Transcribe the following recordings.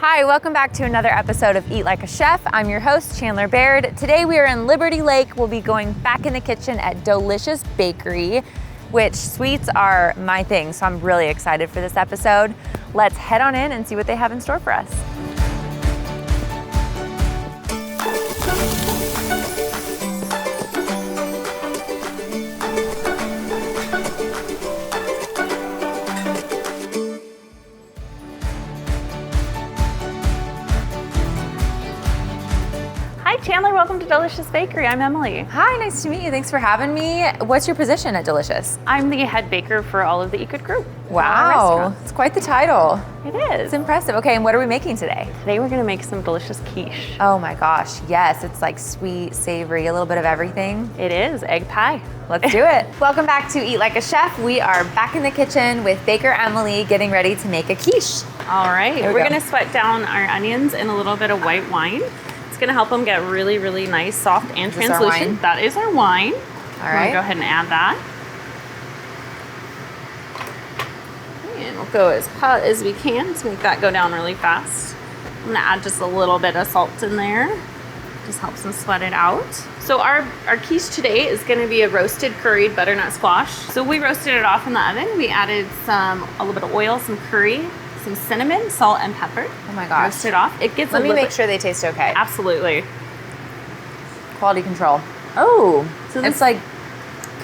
Hi, welcome back to another episode of Eat Like a Chef. I'm your host, Chandler Baird. Today we are in Liberty Lake. We'll be going back in the kitchen at Doughlicious Bakery, which sweets are my thing, so I'm really excited for this episode. Let's head on in and see what they have in store for us. Chandler, welcome to Doughlicious Bakery. I'm Emily. Hi, nice to meet you. Thanks for having me. What's your position at Doughlicious? I'm the head baker for all of the Eat Good group. Wow, it's quite the title. It is. It's impressive. Okay, and what are we making today? Today we're gonna make some delicious quiche. Oh my gosh, yes. It's like sweet, savory, a little bit of everything. It is, egg pie. Let's do it. Welcome back to Eat Like a Chef. We are back in the kitchen with Baker Emily getting ready to make a quiche. All right, we're gonna sweat down our onions in a little bit of white wine. It's gonna help them get really, really nice, soft, and translucent. That is our wine. All right. Go ahead and add that. And we'll go as hot as we can to make that go down really fast. I'm gonna add just a little bit of salt in there. Just helps them sweat it out. So our quiche today is gonna be a roasted curried butternut squash. So we roasted it off in the oven. We added a little bit of oil, some curry, some cinnamon, salt, and pepper. Oh my gosh. Roast it off. It gets Let me make sure they taste okay. Absolutely. Quality control. Oh, so it's like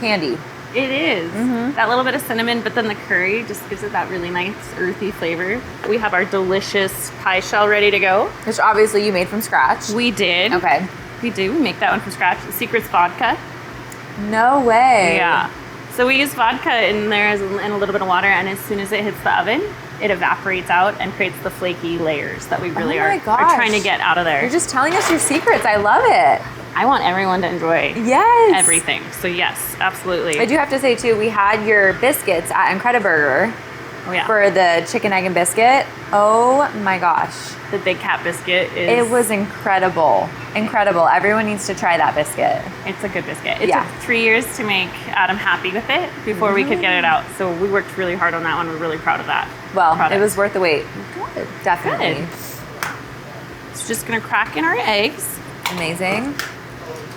candy. It is. Mm-hmm. That little bit of cinnamon, but then the curry just gives it that really nice earthy flavor. We have our delicious pie shell ready to go. Which obviously you made from scratch. We did. Okay. We do. We make that one from scratch. The secret's vodka. No way. Yeah. So we use vodka in there and a little bit of water, and as soon as it hits the oven, it evaporates out and creates the flaky layers that we really are trying to get out of there. You're just telling us your secrets. I love it. I want everyone to enjoy everything. So yes, absolutely. I do have to say too, we had your biscuits at Incrediburger for the chicken, egg, and biscuit. Oh my gosh. The Big Cat biscuit is... It was incredible. Incredible. Everyone needs to try that biscuit. It's a good biscuit. It took 3 years to make Adam happy with it before we could get it out. So we worked really hard on that one. We're really proud of that. Well, it was worth the wait. Good. Definitely. Good. So just gonna crack in our eggs. Amazing.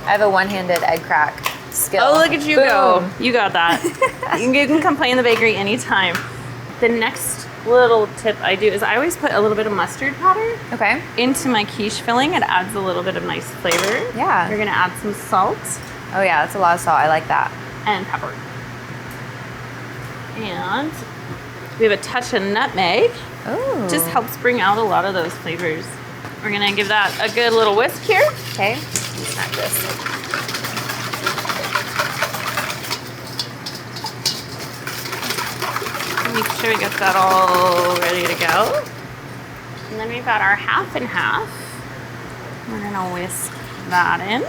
I have a one-handed egg crack skill. Oh, look at you go. You got that. You can come play in the bakery anytime. The next little tip I do is I always put a little bit of mustard powder into my quiche filling. It adds a little bit of nice flavor. Yeah. You're gonna add some salt. Oh yeah, that's a lot of salt. I like that. And pepper. And we have a touch of nutmeg. Ooh. Just helps bring out a lot of those flavors. We're gonna give that a good little whisk here. Okay. Snack this. Make sure we get that all ready to go. And then we've got our half and half. We're gonna whisk that in.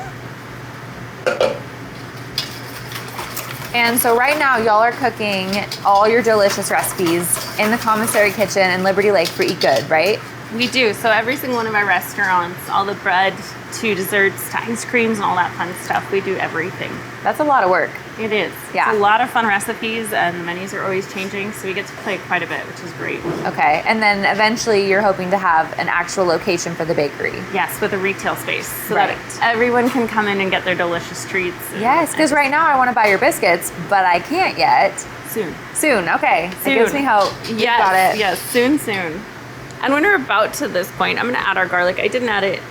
And so right now, y'all are cooking all your delicious recipes in the commissary kitchen in Liberty Lake for Eat Good, right? We do. So every single one of our restaurants, all the bread to desserts to ice creams and all that fun stuff, we do everything. That's a lot of work. It is. Yeah. It's a lot of fun recipes, and the menus are always changing, so we get to play quite a bit, which is great. Okay, and then eventually you're hoping to have an actual location for the bakery. Yes, with a retail space, so that everyone can come in and get their delicious treats. Yes, because right now I want to buy your biscuits, but I can't yet. Soon, okay. It gives me hope. Yes, got it. Yes, soon. And when we're about to this point, I'm gonna add our garlic. I didn't add it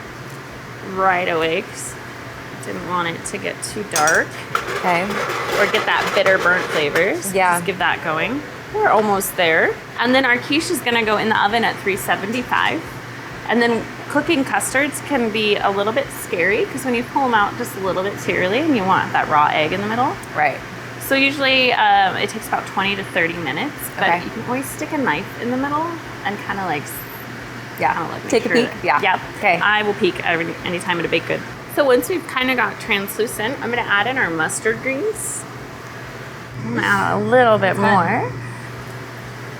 right away because I didn't want it to get too dark. Okay. Or get that bitter burnt flavors. Yeah. Just give that going. We're almost there. And then our quiche is gonna go in the oven at 375. And then cooking custards can be a little bit scary because when you pull them out just a little bit too early and you want that raw egg in the middle. Right. So usually it takes about 20 to 30 minutes, but you can always stick a knife in the middle and kind of like take a peek. Yep. Okay. I will peek anytime at a baked good. So once we've kind of got translucent, I'm gonna add in our mustard greens. I'm gonna add a little bit more.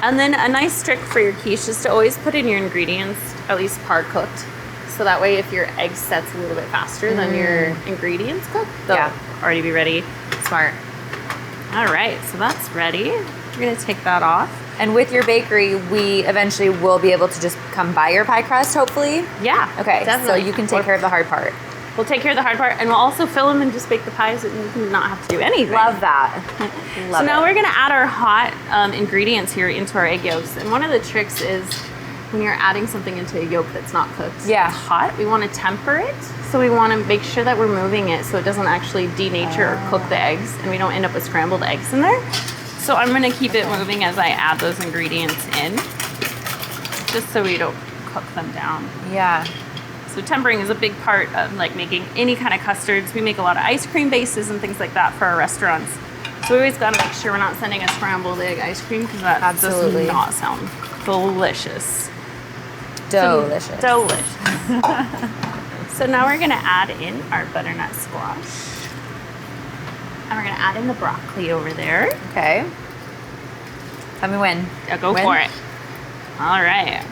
And then a nice trick for your quiche is to always put in your ingredients at least par cooked. So that way if your egg sets a little bit faster than your ingredients cook, they'll already be ready. Smart. All right, so that's ready. We're gonna take that off. And with your bakery, we eventually will be able to just come buy your pie crust, hopefully? Yeah, Okay, definitely. so you can take care of the hard part. We'll take care of the hard part, and we'll also fill them and just bake the pies, and you can not have to do anything. Love that. Love So now it. we're gonna add our hot ingredients here into our egg yolks. And one of the tricks is when you're adding something into a yolk that's not cooked, Yeah. it's hot, we wanna temper it. So we wanna make sure that we're moving it so it doesn't actually denature or cook the eggs, and we don't end up with scrambled eggs in there. So I'm gonna keep it moving as I add those ingredients in, just so we don't cook them down. Yeah. So tempering is a big part of like making any kind of custards. We make a lot of ice cream bases and things like that for our restaurants. So we always got to make sure we're not sending a scrambled egg ice cream because that Absolutely. does not sound delicious. Delicious. Delicious. So now we're gonna add in our butternut squash. And we're gonna add in the broccoli over there. Okay. Tell me when. Yeah, go When? for it. All right.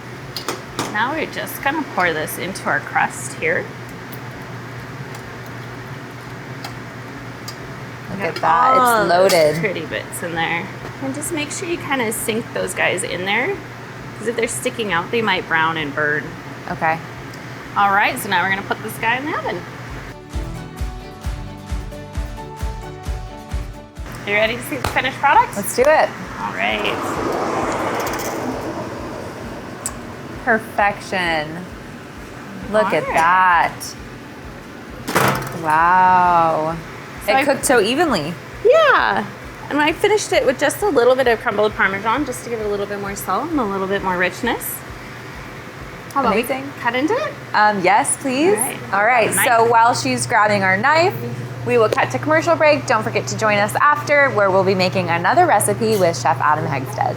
Now we're just gonna pour this into our crust here. Look at that. It's loaded. Pretty bits in there. And just make sure you kind of sink those guys in there, because if they're sticking out, they might brown and burn. Okay. All right, so now we're gonna put this guy in the oven. You ready to see the finished product? Let's do it. All right. Perfection. Look All at right. that. Wow. So it I- cooked so evenly. Yeah. And I finished it with just a little bit of crumbled Parmesan, just to give it a little bit more salt and a little bit more richness. How about Amazing. we cut into it? Yes, please. All right. All right. So while she's grabbing our knife, we will cut to commercial break. Don't forget to join us after, where we'll be making another recipe with Chef Adam Hegsted.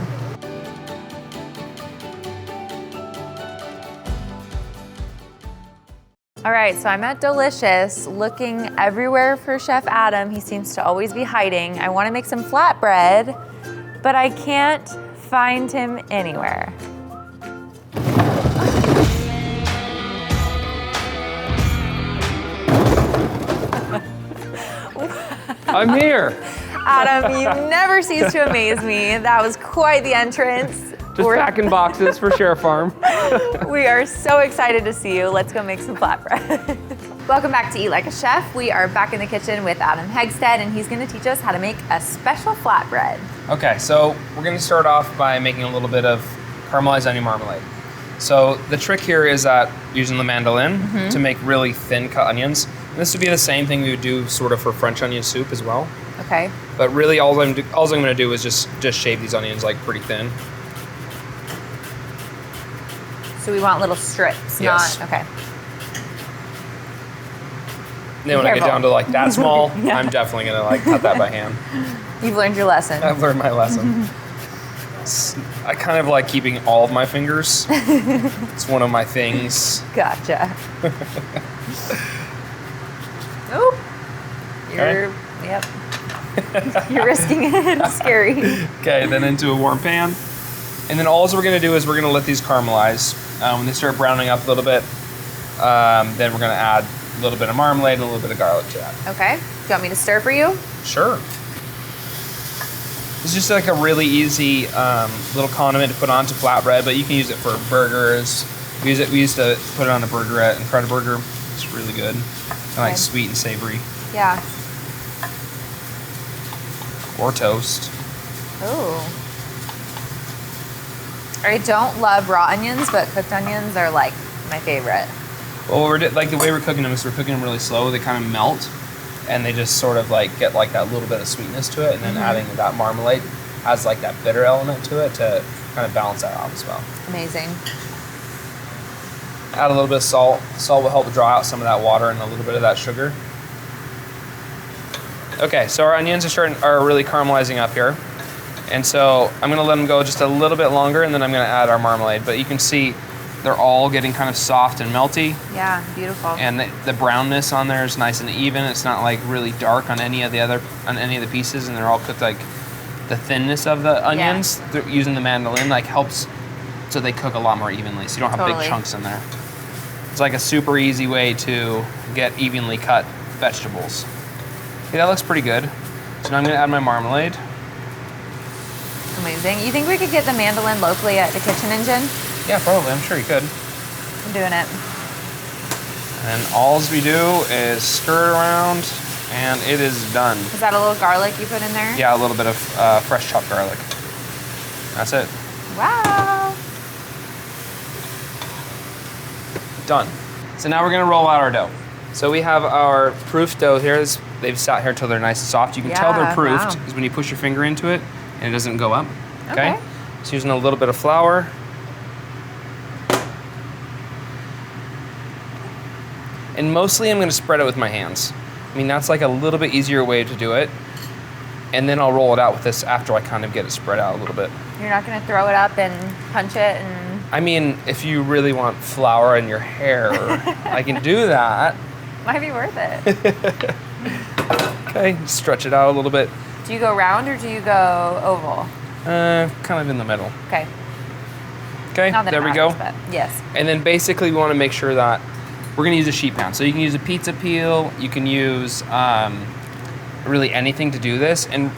All right, so I'm at Doughlicious, looking everywhere for Chef Adam. He seems to always be hiding. I want to make some flatbread, but I can't find him anywhere. I'm here. Adam, you never cease to amaze me. That was quite the entrance. Just packing boxes for Sheriff Farm. We are so excited to see you. Let's go make some flatbread. Welcome back to Eat Like a Chef. We are back in the kitchen with Adam Hegsted, and he's going to teach us how to make a special flatbread. Okay, so we're going to start off by making a little bit of caramelized onion marmalade. So the trick here is that using the mandolin to make really thin cut onions. And this would be the same thing we would do sort of for French onion soup as well. Okay. But really all I'm going to do is just shave these onions like pretty thin. So we want little strips, Yes. not, okay. And then when I get Careful. down to like that small, Yeah. I'm definitely going to like cut that by hand. You've learned your lesson. I've learned my lesson. I kind of like keeping all of my fingers. It's one of my things. Gotcha. Oop. Okay. Yep. You're risking it. It's scary. Okay, then into a warm pan. And then all we're going to do is we're going to let these caramelize. When they start browning up a little bit, then we're going to add a little bit of marmalade and a little bit of garlic to that. Okay. Do you want me to stir for you? Sure. It's just like a really easy little condiment to put onto flatbread, but you can use it for burgers. We used to put it on a burgerette and fried a burger. It's really good. Kind of like sweet and savory. Yeah. Or toast. Oh. I don't love raw onions, but cooked onions are like my favorite. Well, like the way we're cooking them is we're cooking them really slow. They kind of melt, and they just sort of like get like that little bit of sweetness to it, and then adding that marmalade adds like that bitter element to it to kind of balance that out as well. Amazing. Add a little bit of salt. Salt will help draw out some of that water and a little bit of that sugar. Okay, so our onions are really caramelizing up here. And so I'm gonna let them go just a little bit longer, and then I'm gonna add our marmalade. But you can see they're all getting kind of soft and melty. Yeah, beautiful. And the brownness on there is nice and even. It's not like really dark on any of the pieces, and they're all cooked like the thinness of the onions using the mandolin like helps so they cook a lot more evenly. So you don't have Totally. big chunks in there. It's like a super easy way to get evenly cut vegetables. Okay, that looks pretty good. So now I'm gonna add my marmalade. amazing. You think we could get the mandolin locally at the Kitchen Engine? Yeah, probably. I'm sure you could. I'm doing it. And all we do is stir it around, and it is done. Is that a little garlic you put in there? Yeah, a little bit of fresh chopped garlic. That's it. Wow. Done. So now we're gonna roll out our dough. So we have our proof dough here. They've sat here till they're nice and soft. You can tell they're proofed is when you push your finger into it and it doesn't go up. Okay. So using a little bit of flour. And mostly I'm gonna spread it with my hands. I mean, that's like a little bit easier way to do it. And then I'll roll it out with this after I kind of get it spread out a little bit. You're not gonna throw it up and punch it and... I mean, if you really want flour in your hair, I can do that. Might be worth it. Okay, stretch it out a little bit. Do you go round or do you go oval? Kind of in the middle. Okay. Okay, Not that there it we matters, go. but yes. And then basically we want to make sure that we're gonna use a sheet pan. So you can use a pizza peel, you can use really anything to do this, and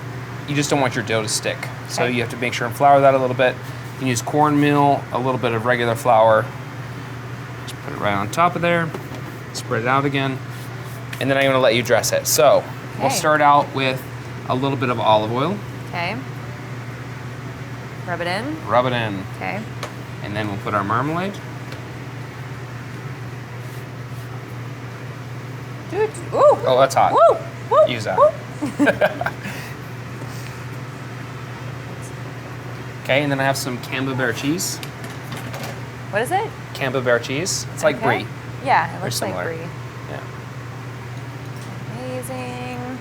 you just don't want your dough to stick. So you have to make sure and flour that a little bit. You can use cornmeal, a little bit of regular flour. Just put it right on top of there. Spread it out again. And then I'm gonna let you dress it. So we'll start out with a little bit of olive oil. Okay. Rub it in. Rub it in. Okay. And then we'll put our marmalade. Dude. Ooh. Oh, that's hot. Woo. Woo. Use that. Woo. Okay, and then I have some Camembert cheese. What is it? Camembert cheese. It's like brie. Yeah, it Very looks like similar. brie. Yeah. Amazing.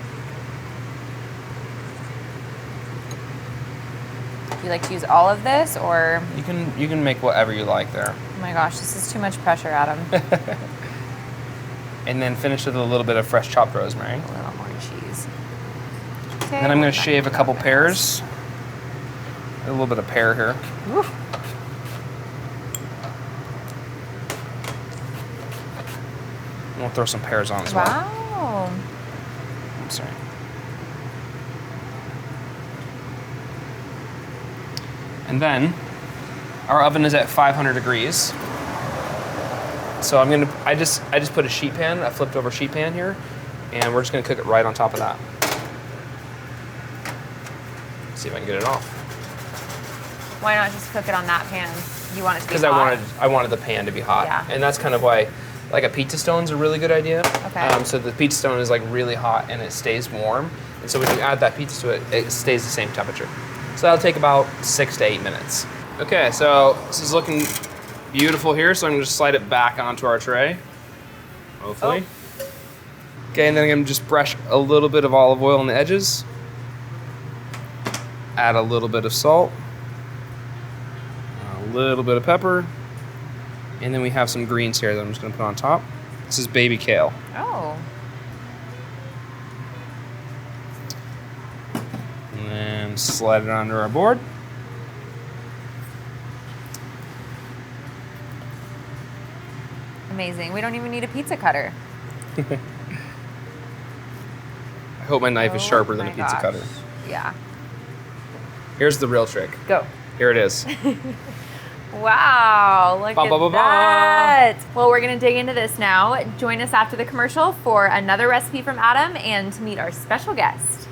Do you like to use all of this or? You can make whatever you like there. Oh my gosh, this is too much pressure, Adam. And then finish with a little bit of fresh chopped rosemary. A little more cheese. Okay. Then I'm going to shave a couple pears. A little bit of pear here. Woof. And we'll throw some pears on as well. Wow. I'm sorry. And then our oven is at 500 degrees. So I just put a sheet pan, a flipped over sheet pan here, and we're just gonna cook it right on top of that. See if I can get it off. Why not just cook it on that pan? You want it to be hot? Because I wanted the pan to be hot. Yeah. And that's kind of why, like a pizza stone's a really good idea. Okay. So the pizza stone is like really hot and it stays warm. And so when you add that pizza to it, it stays the same temperature. So that'll take about 6 to 8 minutes. Okay, so this is looking beautiful here. So I'm gonna just slide it back onto our tray, hopefully. Oh. Okay, and then I'm gonna just brush a little bit of olive oil on the edges. Add a little bit of salt. A little bit of pepper. And then we have some greens here that I'm just gonna put on top. This is baby kale. Oh. And then slide it onto our board. Amazing. We don't even need a pizza cutter. I hope my knife is sharper than a my pizza gosh. cutter. Yeah. Here's the real trick. Go. Here it is. Wow, look Ba, at ba, ba, ba. that. Well, we're gonna dig into this now. Join us after the commercial for another recipe from Adam and to meet our special guest.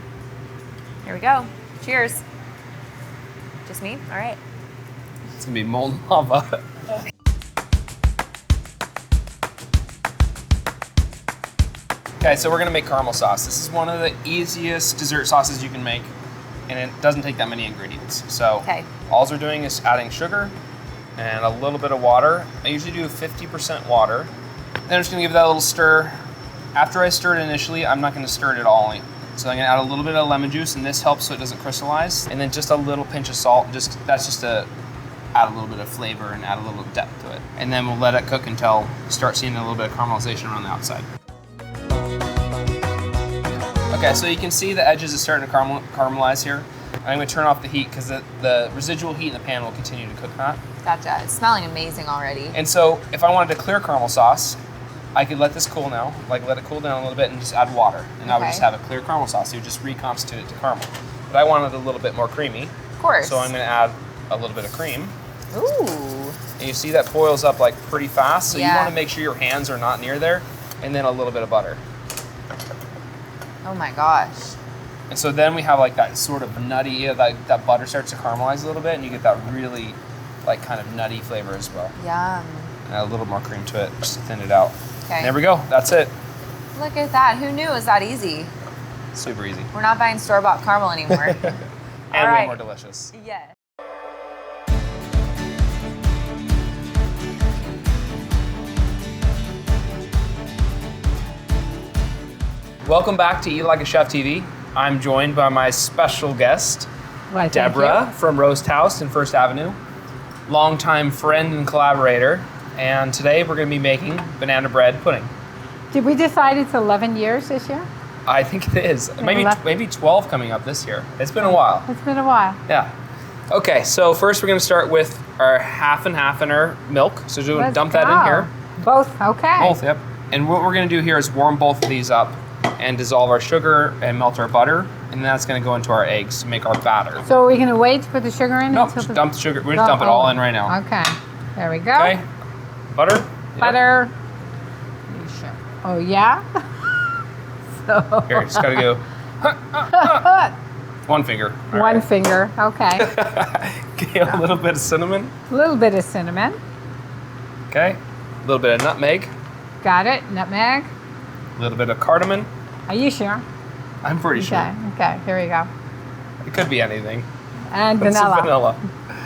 Here we go. Cheers. Just me? All right. It's gonna be molten lava. Okay, so we're gonna make caramel sauce. This is one of the easiest dessert sauces you can make, and it doesn't take that many ingredients. So all we're doing is adding sugar and a little bit of water. I usually do 50% water. Then I'm just gonna give that a little stir. After I stir it initially, I'm not gonna stir it at all. So I'm gonna add a little bit of lemon juice, and this helps so it doesn't crystallize. And then just a little pinch of salt. That's just to add a little bit of flavor and add a little depth to it. And then we'll let it cook until you start seeing a little bit of caramelization around the outside. Okay, so you can see the edges are starting to caramelize here. I'm gonna turn off the heat because the residual heat in the pan will continue to cook that. Gotcha. It's smelling amazing already. And so if I wanted to clear caramel sauce, I could let this cool now, like let it cool down a little bit and just add water. And I would just have a clear caramel sauce. So you would just reconstitute it to caramel. But I wanted a little bit more creamy. Of course. So I'm going to add a little bit of cream. Ooh. And you see that boils up like pretty fast. So you Yeah. want to make sure your hands are not near there. And then a little bit of butter. Oh my gosh. And so then we have like that sort of nutty, that butter starts to caramelize a little bit and you get that really like kind of nutty flavor as well. Yum. And add a little more cream to it just to thin it out. Okay. And there we go. That's it. Look at that. Who knew it was that easy? Super easy. We're not buying store-bought caramel anymore. And All way right. more delicious. Yes. Welcome back to Eat Like a Chef TV. I'm joined by my special guest, Why, thank Deborah from Roast House in First Avenue, longtime friend and collaborator. And today we're going to be making banana bread pudding. you. Did we decide it's 11 years this year? I think it is. Maybe 12 coming up this year. It's been a while. It's been a while. Yeah. Okay, so first we're going to start with our half and half in our milk. So we're going to Let's dump that go. in here. Both, okay. Both, yep. And what we're going to do here is warm both of these up and dissolve our sugar and melt our butter. And that's going to go into our eggs to make our batter. So are we going to wait to put the sugar in? Nope, until just the- dump the sugar. We're going to dump it all in right now. Okay, there we go. Okay. Butter. Yep. Butter. Oh, yeah? So. Here, just got to go one finger. All One right. finger, okay. Okay, a little bit of cinnamon. A little bit of cinnamon. Okay. A little bit of nutmeg. Got it. Nutmeg. A little bit of cardamom. Are you sure? I'm pretty Okay, sure. okay, here we go. It could be anything. And But it's vanilla. vanilla.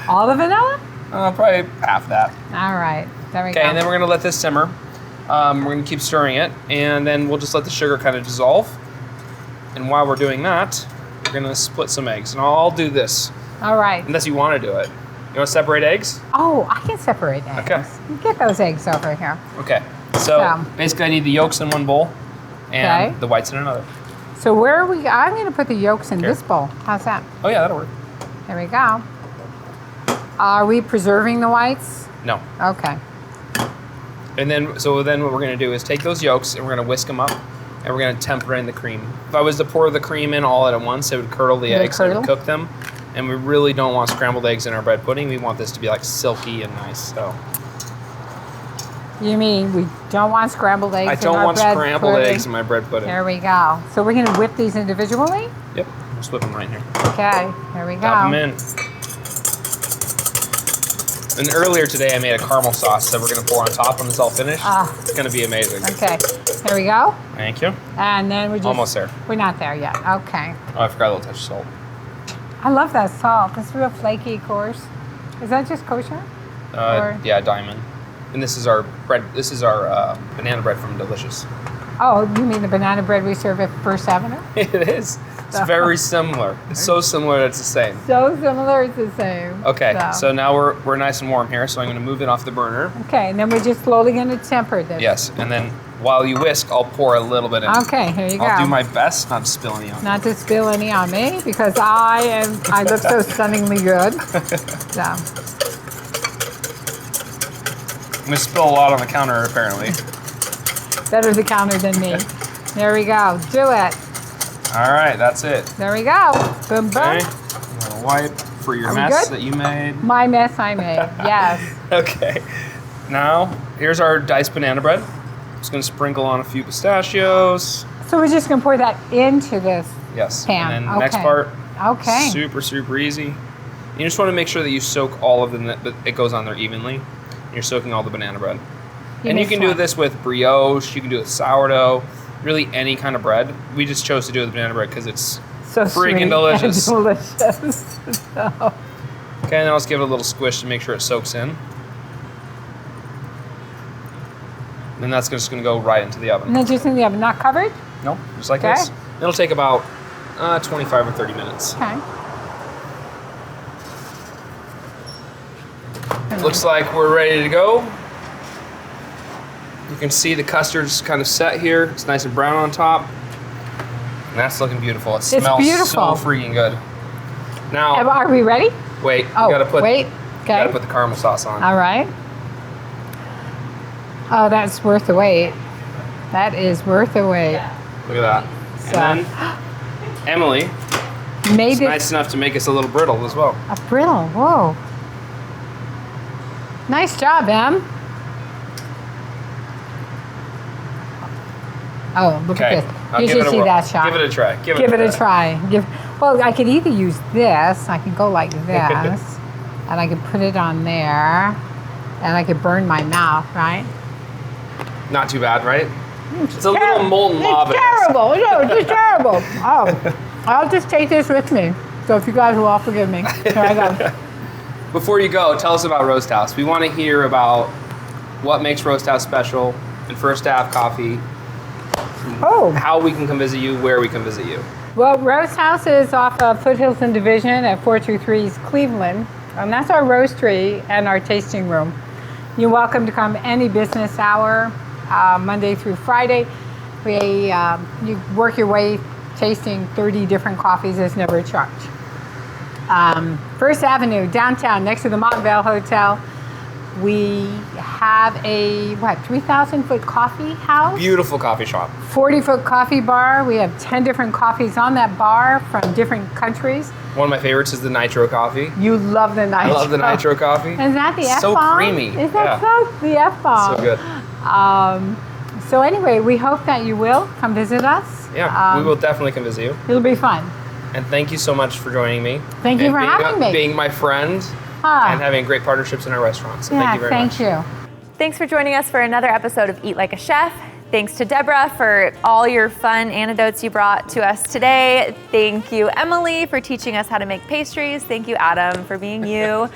All the vanilla? Probably half that. All right, there we go. Okay, and then we're going to let this simmer. We're going to keep stirring it, and then we'll just let the sugar kind of dissolve. And while we're doing that, we're going to split some eggs. And I'll do this, All right. unless you want to do it. You want to separate eggs? Oh, I can separate eggs. Okay. Get those eggs over here. Okay. So Yeah. basically I need the yolks in one bowl and Okay. the whites in another. So where are we? I'm going to put the yolks in Here. this bowl. How's that? Oh yeah, that'll work. There we go. Are we preserving the whites? No. Okay. And then, what we're going to do is take those yolks and we're going to whisk them up and we're going to temper in the cream. If I was to pour the cream in all at once, it would curdle the It would eggs and it would curdle? cook them. And we really don't want scrambled eggs in our bread pudding. We want this to be like silky and nice. So You mean we don't want scrambled eggs I in don't our want bread scrambled pudding? eggs in my bread pudding. There we go. So we're going to whip these individually? Yep, just whip them right here. Okay. There we go. Dump them in. And earlier today I made a caramel sauce that we're going to pour on top when it's all finished. Ah. It's going to be amazing. Okay. There we go. Thank you. And then we just... Almost there. We're not there yet. Okay. Oh, I forgot a little touch of salt. I love that salt. It's real flaky, of course. Is that just kosher? Or- Yeah, diamond. And this is our bread. This is our banana bread from Doughlicious. Oh, you mean the banana bread we serve at First Avenue? It is. It's very similar. It's so similar that it's the same. So similar, it's the same. Okay, so now we're nice and warm here, so I'm going to move it off the burner. Okay, and then we're just slowly going to temper this. Yes, and then while you whisk, I'll pour a little bit in. Okay, here you go. I'll do my best not to spill any on you. Not to spill any on me because I look so stunningly good. So, I'm going to spill a lot on the counter, apparently. better the counter than me. There we go. Do it. All right, that's it. There we go. Boom, boom. Okay. I'm going to wipe for your Are we mess good? that you made. My mess I made. Yes. Okay. Now, here's our diced banana bread. Just going to sprinkle on a few pistachios. So we're just going to pour that into this Yes. pan. And then Okay. next part, Okay. super, super easy. You just want to make sure that you soak all of that it goes on there evenly. You're soaking all the banana bread. And you missed can do one. this with brioche, you can do it with sourdough, really any kind of bread. We just chose to do it with banana bread because it's So freaking sweet and delicious. delicious. So, okay, and then I'll just give it a little squish to make sure it soaks in. Then that's just going to go right into the oven. and then just in the oven, not covered? Nope, just like Okay. this. It'll take about 25 or 30 minutes. Okay. Looks like we're ready to go. You can see the custard's kind of set here. It's nice and brown on top. And that's looking beautiful. It smells beautiful. so freaking good. Now, Are we ready? wait, Oh, you gotta put wait. Okay. gotta put the caramel sauce on. All right. Oh, that's worth the wait. That is worth the wait. Look at that. So- And then Emily made It's it nice enough to make us a little brittle as well. a brittle. Whoa. Nice job, Em. Oh, look Okay, at this. I'll You give should it a see whirl. that shot. Give it a try. Give it a try. Well, I could either use this. I could go like this, and I could put it on there, and I could burn my mouth, right? Not too bad, right? It's a little molten lava. It's terrible. No, it's just terrible. Oh, I'll just take this with me. So if you guys will all forgive me. Here I go. Before you go, tell us about Roast House. We want to hear about what makes Roast House special and First to Have Coffee, Oh, how we can come visit you, where we can visit you. well, Roast House is off of Foothills and Division at 423 East Cleveland. And that's our roastery and our tasting room. You're welcome to come any business hour, Monday through Friday. You work your way tasting 30 different coffees. There's never a charge. First Avenue, downtown, next to the Montvale Hotel. We have a, 3,000-foot coffee house? Beautiful coffee shop. 40-foot coffee bar. We have 10 different coffees on that bar from different countries. One of my favorites is the nitro coffee. You love the nitro. I love the nitro coffee. Is that the F-bomb? So creamy. Is that so the F-bomb? So good. So anyway, we hope that you will come visit us. Yeah, we will definitely come visit you. It'll be fun. And thank you so much for joining me. Thank you and for having me. Being my friend and having great partnerships in our restaurant. So thank you very much. Thank you. Thanks for joining us for another episode of Eat Like a Chef. Thanks to Deborah for all your fun anecdotes you brought to us today. Thank you, Emily, for teaching us how to make pastries. Thank you, Adam, for being you.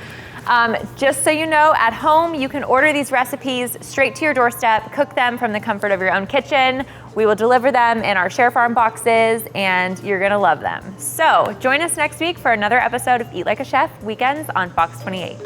Just so you know, at home, you can order these recipes straight to your doorstep, cook them from the comfort of your own kitchen. We will deliver them in our Share Farm boxes, and you're gonna love them. So join us next week for another episode of Eat Like a Chef Weekends on Fox 28.